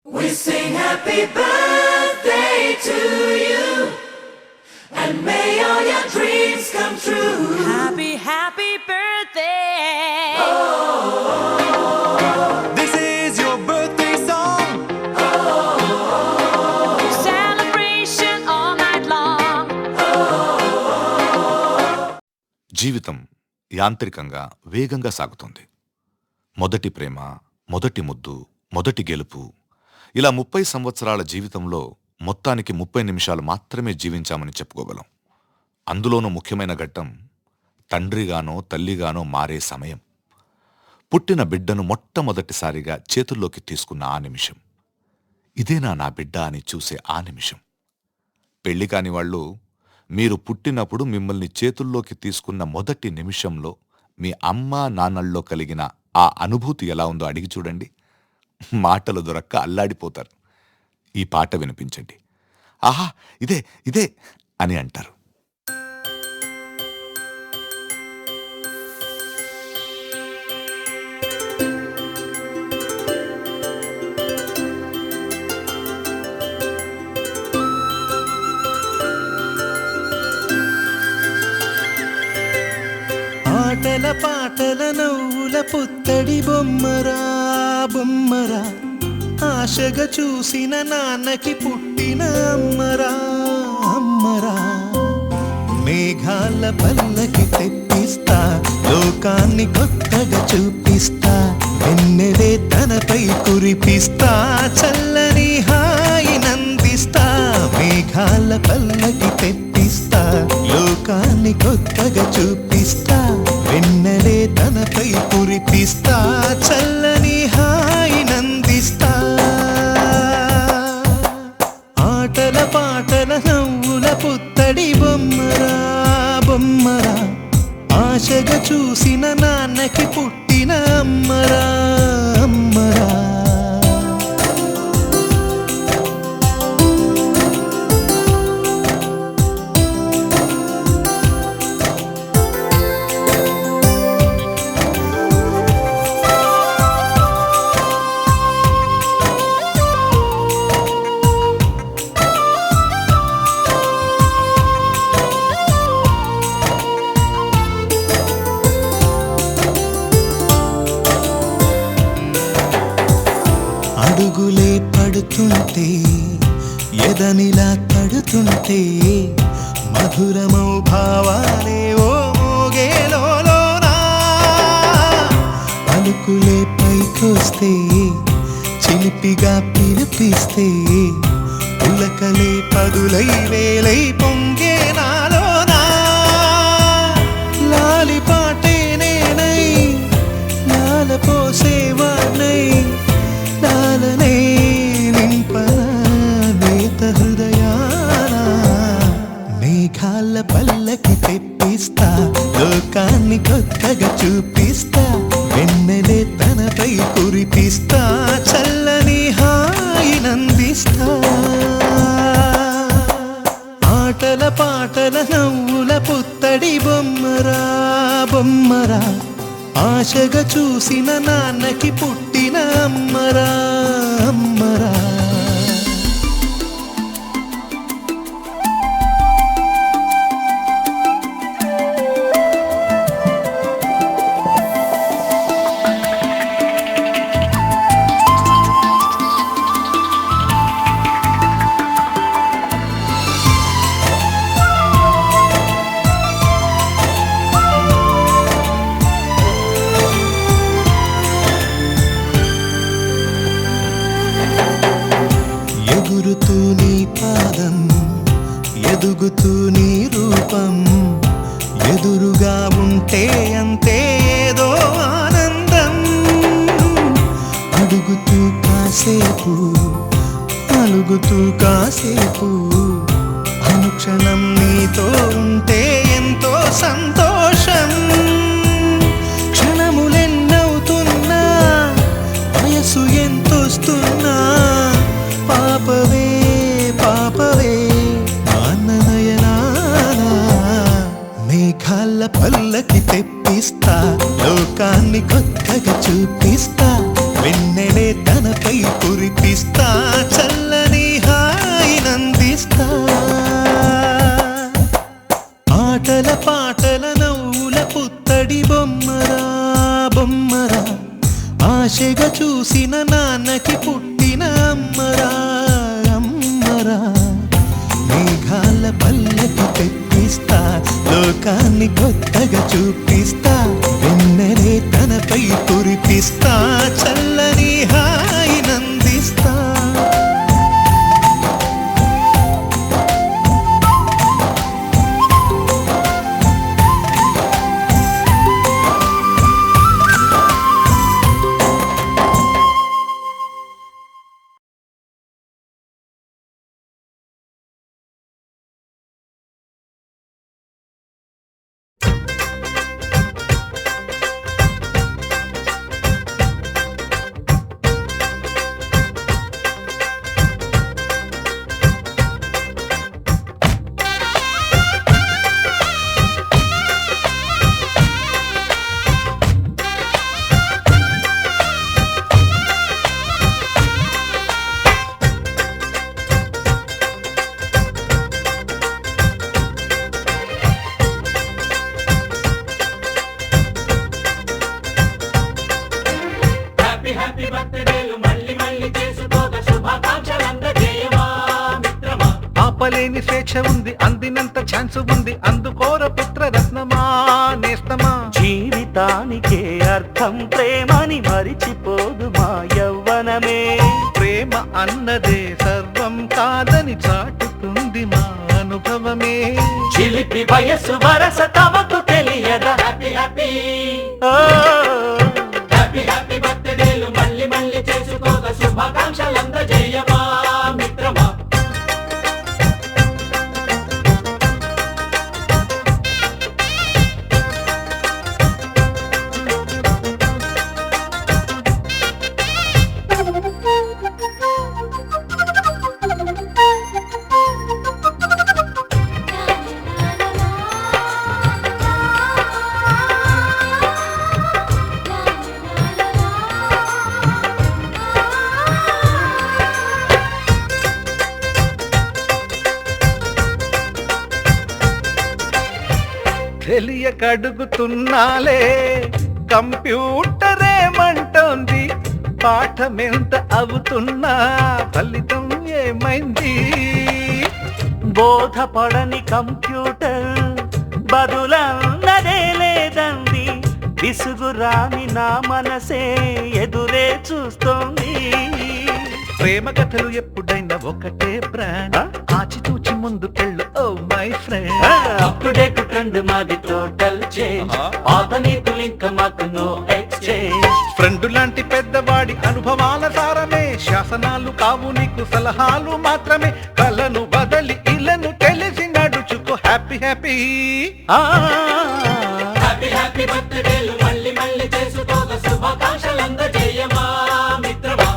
We sing happy birthday to you, and may all your dreams come true. Happy, happy birthday. This is your birthday song. Celebration all night long. జీవితం యాంత్రికంగా వేగంగా సాగుతుంది. మొదటి ప్రేమ, మొదటి ముద్దు, మొదటి గెలుపు, ఇలా 30 సంవత్సరాల జీవితంలో మొత్తానికి 30 నిమిషాలు మాత్రమే జీవించామని చెప్పుకోగలం. అందులోనూ ముఖ్యమైన ఘట్టం తండ్రిగానో తల్లిగానో మారే సమయం. పుట్టిన బిడ్డను మొట్టమొదటిసారిగా చేతుల్లోకి తీసుకున్న ఆ నిమిషం. ఇదేనా నా బిడ్డ అని చూసే ఆ నిమిషం. పెళ్లి కాని వాళ్ళు మీరు పుట్టినప్పుడు మిమ్మల్ని చేతుల్లోకి తీసుకున్న మొదటి నిమిషంలో మీ అమ్మా నాన్నల్లో కలిగిన ఆ అనుభూతి ఎలా ఉందో అడిగి చూడండి. మాటలు దొరక్క అల్లాడిపోతారు. ఈ పాట వినిపించండి. ఆహా, ఇదే ఇదే అని అంటారు. ఆటల పాటల నవ్వుల పుత్తడి బొమ్మరా బొమ్మరా, ఆశగా చూసిన నాన్నకి పుట్టిన అమ్మరా అమ్మరా. మేఘాల పల్లకి తెప్పిస్తా, లోకాన్ని కొత్తగా చూపిస్తా, వెన్నెలే తనపై కురిపిస్తా, చల్లని హాయి నందిస్తా. మేఘాల పల్లకి తెప్పిస్తా, లోకాన్ని కొత్తగా చూపిస్తా, వెన్నెలే తనపై కురిపిస్తా, చల్లని హాయి నందిస్తా. ఆటల పాటల నవ్వుల పుత్తడి బొమ్మరా బొమ్మరా, ఆశగా చూసిన నాన్నకి పుట్టిన అమ్మరా అమ్మరా. అడుగులే పడుతుంటే, ఎదనిలా తడుతుంటే, మధురమౌ భావాలే ఓ మోగేలోనా. పలుకులే పైకొస్తే, చిలిపిగా పిలిపిస్తే, పులకలే పదులై వేలై పొంగే నాలోనా. లాలి పాటే నేనై, లాల పోసేవాణ్ణై, లాలనే నింపనా నేత హృదయానా. మేఘాల పల్లకి తెప్పిస్తా, లోకాన్ని కొత్తగా చూపిస్తా, వెన్నెలే తనపై కురిపిస్తా, చల్లని హాయి నందిస్తా. ఆటల పాటల నవ్వుల పుత్తడి బొమ్మరా బొమ్మరా, ఆశగా చూసిన నాన్నకి పుట్టిన అమ్మరా అమ్మరా. ఎగురుతూ నీ పాదం, ఎదుగుతూ నీ రూపం, ఎదురుగా ఉంటే అంతే ఏదో ఆనందం. అడుగుతూ కాసేపు, అలుగుతూ కాసేపు, అనుక్షణం నీతో ఉంటే ఎంతో సంతోషం. క్షణములెన్నవుతున్నా, వయసు ఎంతొస్తున్నా, పాపవే పాపవే నాన్ననయనానా. మేఘాల పల్లకి తెప్పిస్తా, లోకాన్ని కొత్తగా చూపిస్తా, వెన్నెలే తనపై కురిపి తెప్పిస్తా చల్లని హాయినందిస్తా ఆటల పాటల నవ్వుల పుత్తడి బొమ్మరా బొమ్మరా ఆశగా చూసిన నాన్నకి పుట్టిన అమ్మరా అమ్మరా మేఘాల పల్లకి తెప్పిస్తా లోకాన్ని కొత్తగా చూపిస్తా వెన్నెలే తనపై కురిపిస్తా చల్లని హాయినందిస్తా ఆపలేని స్వేచ్ఛ ఉంది అందినంత ఛాన్స్ ఉంది అందుకోర పుత్ర రత్నమా నేస్తమా జీవితానికే అర్థం ప్రేమని మరిచిపోదు మా యవ్వనమే ప్రేమ అన్నదే సర్వం కాదని చాటుతుంది మా అనుభవమే చిలిపి వయసు వరస తమకు తెలియదా హ్యాపీ హ్యాపీ హ్యాపీ హ్యాపీ బర్త్డేలు మళ్ళీ మళ్ళీ చేసుకోగా శుభాకాంక్షలందజేయమా మిత్రమా తెలియకడుగుతున్నాలే కంప్యూటరేమంటోంది పాఠమెంత అవుతున్నా ఫలితం ఏమైంది బోధపడని కంప్యూటర్ బదులన్నదే లేదంది విసుగురాని నా మనసే ఎదురే చూస్తోంది ప్రేమ కథలు ఎప్పుడైనా ఒకటే బ్రాండ్ ఆచితూచి ముందుకెళ్ళు oh my friend up to date trend మాది టోటల్ చేంజ్ పాత నీతులు ఇంకా మాకు నో ఎక్స్చేంజ్ ఫ్రెండ్ లాంటి పెద్దవాడి అనుభవాల సారమే శాసనాలు కావు నీకు సలహాలు మాత్రమే కలను బదలి ఇలను తెలిసి నడుచుకో హ్యాపీ హ్యాపీ హ్యాపీ హ్యాపీ బర్త్డేలు మళ్ళీ మళ్ళీ చేసుకోగా శుభాకాంక్షలందజేయమా మిత్రమా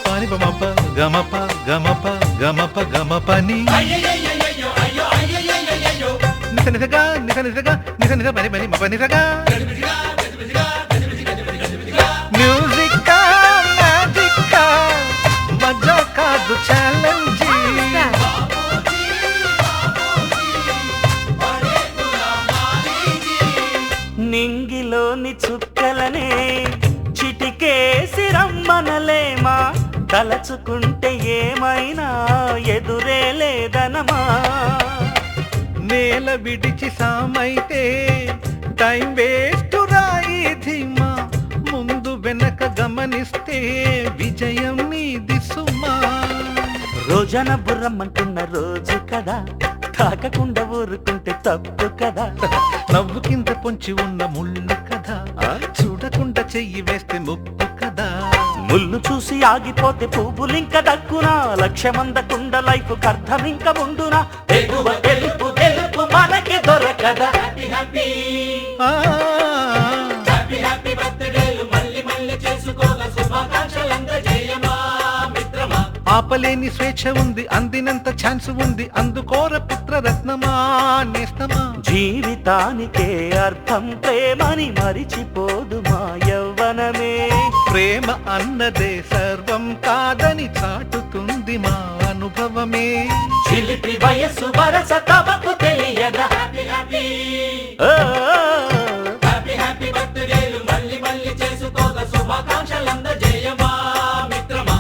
పాని బమప గమప గమప గమప గమపని నిస నిసగా నిస నిసగా నిస నిస పని పని మప నిసగా మ్యూజిక్ మ్యాజిక్ మజా కాదు ఛాలెంజ్ నింగిలోని చుక్కలనే చిటికేసి రమ్మనలేమా తలచుకుంటే ఏమైనా ఎదురే లేదనమా నేల విడిచి సామైతే టైం వేస్ట్ రాయి ధీమా ముందు వెనక గమనిస్తే విజయం నీది సుమా రోజన బుర్రమ్మంటున్న రోజు కదా తాకకుండా ఊరుకుంటే తప్పు కదా నవ్వు కింద పొంచి ఉన్న ముళ్ళు కదా చూడకుండా చెయ్యి వేస్తే ముప్పు కదా ముళ్ళు చూసి ఆగిపోతే పువ్వులింక దక్కునా లక్ష్యమందకుండా లైఫ్ అర్థమింక ఉండునా తెలుగు తెలుపు తెలుపు మనకి దొరకదా హ్యాపీ హ్యాపీ హ్యాపీ హ్యాపీ బర్త్డేలు మళ్ళీ మళ్ళీ చేసుకోగా శుభాకాంక్షలందజేయమా మిత్రమా ఆపలేని స్వేచ్ఛ ఉంది, అందినంత ఛాన్స్ ఉంది, అందుకోర పుత్రరత్నమా నేస్తమా. జీవితానికే అర్థం ప్రేమని మరిచిపోదు మా యవ్వనమే. ప్రేమ అన్నదే సర్వం కాదని చాటుతుంది మా అనుభవమే. చిలిపి వయస్సు వరస తమకు తెలియదా. హ్యాపీ హ్యాపీ హ్యాపీ హ్యాపీ బర్త్డేలు మళ్ళీ మళ్ళీ చేసుకోక శుభాకాంక్షలందజేయమా మిత్రమా.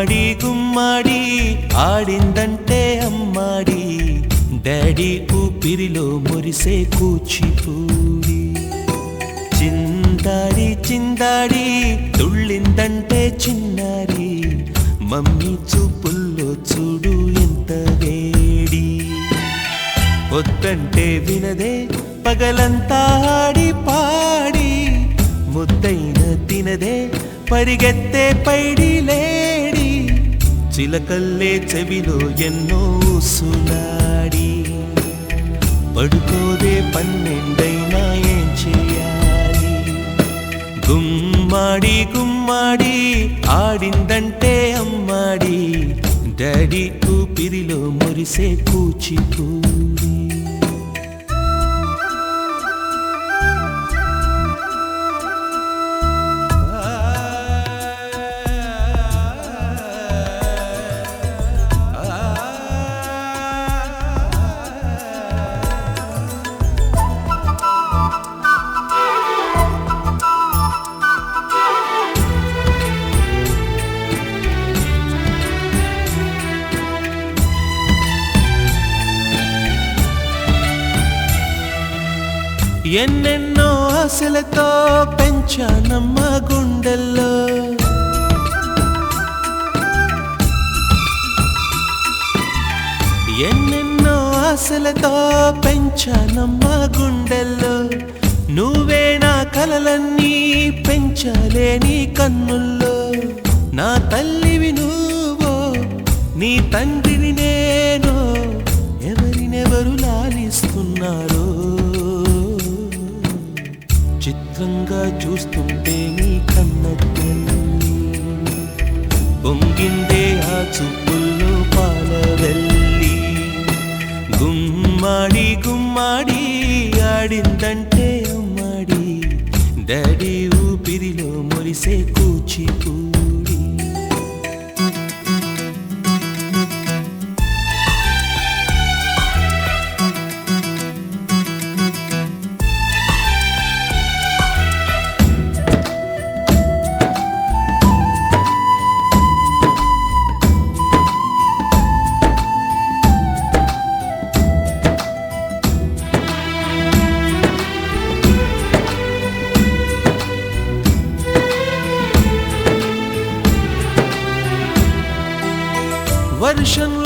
గుమ్మాడి గుమ్మాడి ఆడిందంటే అమ్మాడి డాడీ ఊపిరిలో మురిసే కూచిపూడి చిందాడి చిందాడి తుళ్ళిందంటే చిన్నారి మమ్మీ చూపుల్లో చూడు ఎంత వేడి వద్దంటే వినదే పగలంతా ఆడి పాడి ముద్దైన తినదే పరిగెత్తే పైడి లేడి చిలకల్లే చెవిలో ఎన్నో సునాడి పడుకోదే పన్నెండైనా ఏం చేయాలి గుమ్మాడి గుమ్మాడి ఆడిందంటే అమ్మాడి డాడీ ఊపిరిలో మురిసే కూచిపూడి ఎన్నెన్నో ఆశలతో పెంచానమ్మ గుండెల్లో ఎన్నెన్నో ఆశలతో పెంచానమ్మ గుండెల్లో నువ్వే నా కలలన్నీ పెంచాలే నీ కన్నుల్లో నా తల్లివి నువ్వో నీ తండ్రిని నేను ఎవరినెవరు లాలిస్తున్నారో చిత్రంగా చూస్తుంటే నీ కన్న తల్లి పొంగిందే ఆ చూపుల్లో పాలవెల్లి గుమ్మాడి గుమ్మాడి ఆడిందంటే అమ్మాడి డాడీ ఊపిరిలో మురిసే కూచిపూడి వర్షంలో